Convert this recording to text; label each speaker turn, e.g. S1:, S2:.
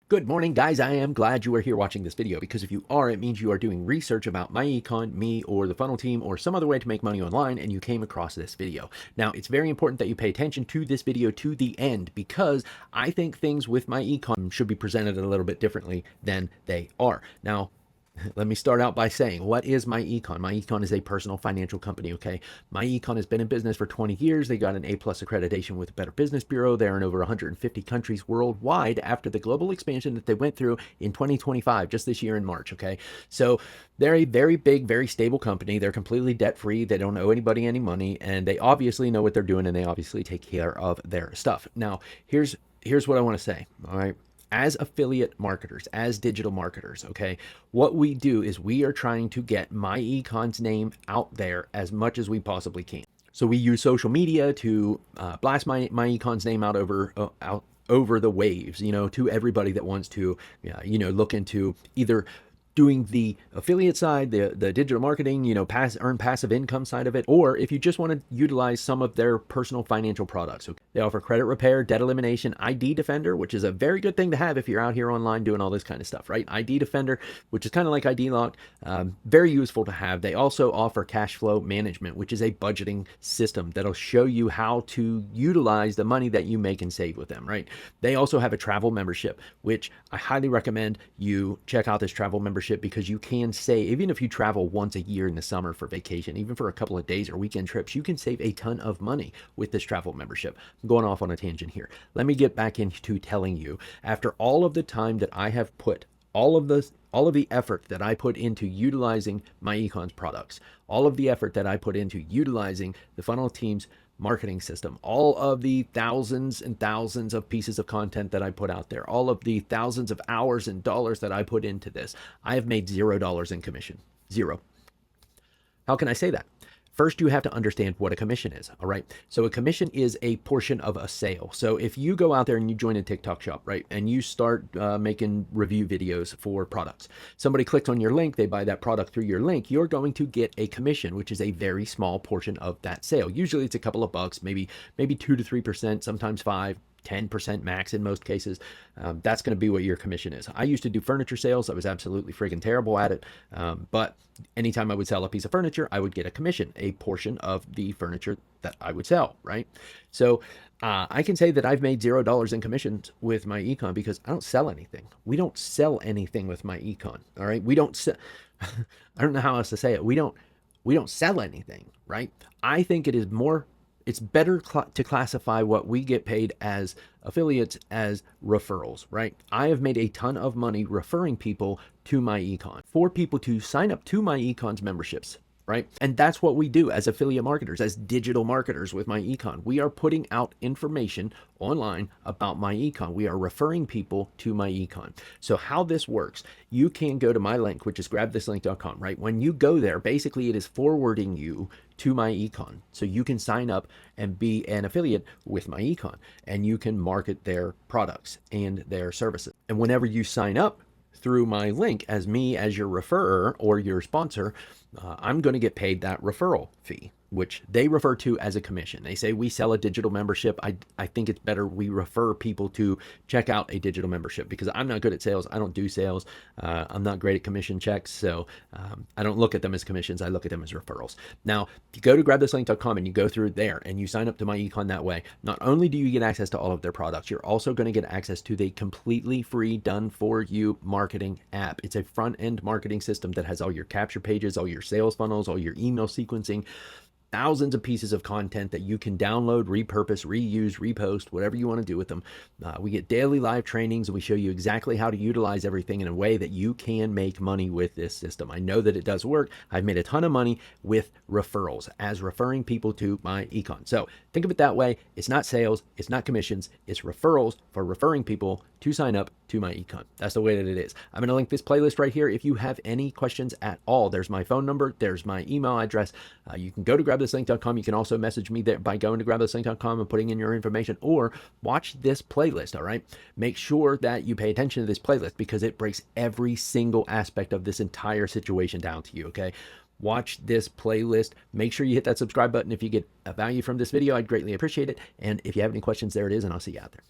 S1: Good morning, guys. I am glad you are here watching this video because if you are, it means you are doing research about myEcon, me, or the funnel team, or some other way to make money online, and you came across this video. Now, it's very important that you pay attention to this video to the end because I think things with myEcon should be presented a little bit differently than they are. Now, let me start out by saying, what is myEcon? myEcon is a personal financial company, okay? myEcon has been in business for 20 years. They got an A+ accreditation with the Better Business Bureau. They're in over 150 countries worldwide after the global expansion that they went through in 2025, just this year in March, okay? So they're a very big, very stable company. They're completely debt-free. They don't owe anybody any money, and they obviously know what they're doing, and they obviously take care of their stuff. Now, here's what I want to say, all right? As affiliate marketers, as digital marketers, okay, what we do is we are trying to get myEcon's name out there as much as we possibly can. So we use social media to blast myEcon's name out over the waves, to everybody that wants to, look into either doing the affiliate side, the digital marketing, earn passive income side of it, or if you just want to utilize some of their personal financial products. Okay? They offer credit repair, debt elimination, ID Defender, which is a very good thing to have if you're out here online doing all this kind of stuff, right? ID Defender, which is kind of like ID Lock, very useful to have. They also offer cash flow management, which is a budgeting system that'll show you how to utilize the money that you make and save with them, right? They also have a travel membership, which I highly recommend you check out this travel membership because you can save, even if you travel once a year in the summer for vacation, even for a couple of days or weekend trips, you can save a ton of money with this travel membership. I'm going off on a tangent here. Let me get back into telling you, after all of the time that I have put, all of the effort that I put into utilizing myEcon's products, all of the effort that I put into utilizing the funnel team's marketing system, all of the thousands and thousands of pieces of content that I put out there, all of the thousands of hours and dollars that I put into this, I have made $0 in commission. Zero. How can I say that? First, you have to understand what a commission is, all right? So a commission is a portion of a sale. So if you go out there and you join a TikTok shop, right, and you start making review videos for products, somebody clicks on your link, they buy that product through your link, you're going to get a commission, which is a very small portion of that sale. Usually it's a couple of bucks, maybe 2 to 3%, sometimes 5%. 10% max in most cases. That's going to be what your commission is. I used to do furniture sales. I was absolutely friggin' terrible at it. But anytime I would sell a piece of furniture, I would get a commission, a portion of the furniture that I would sell, right? So I can say that I've made $0 in commissions with myEcon because I don't sell anything. We don't sell anything with myEcon, all right? We don't sell, I don't know how else to say it. We don't sell anything, right? I think it's better to classify what we get paid as affiliates as referrals, right? I have made a ton of money referring people to myEcon, for people to sign up to myEcon's memberships, right? And that's what we do as affiliate marketers, as digital marketers with myEcon. We are putting out information online about myEcon. We are referring people to myEcon. So how this works, you can go to my link, which is grabthislink.com, right? When you go there, basically it is forwarding you to myEcon. So you can sign up and be an affiliate with myEcon, and you can market their products and their services. And whenever you sign up through my link as your referrer or your sponsor, I'm going to get paid that referral fee, which they refer to as a commission. They say we sell a digital membership. I think it's better we refer people to check out a digital membership because I'm not good at sales. I don't do sales. I'm not great at commission checks. So I don't look at them as commissions. I look at them as referrals. Now, if you go to grabthislink.com and you go through there and you sign up to myEcon that way, not only do you get access to all of their products, you're also going to get access to the completely free done for you marketing app. It's a front end marketing system that has all your capture pages, all your sales funnels, all your email sequencing, thousands of pieces of content that you can download, repurpose, reuse, repost, whatever you want to do with them. We get daily live trainings and we show you exactly how to utilize everything in a way that you can make money with this system. I know that it does work. I've made a ton of money with referrals as referring people to myEcon. So think of it that way. It's not sales. It's not commissions. It's referrals for referring people to sign up to myEcon. That's the way that it is. I'm going to link this playlist right here. If you have any questions at all, there's my phone number. There's my email address. You can go to grabthislink.com. You can also message me there by going to grabthislink.com and putting in your information, or watch this playlist, all right? Make sure that you pay attention to this playlist because it breaks every single aspect of this entire situation down to you, okay? Watch this playlist. Make sure you hit that subscribe button if you get a value from this video. I'd greatly appreciate it. And if you have any questions, there it is, and I'll see you out there.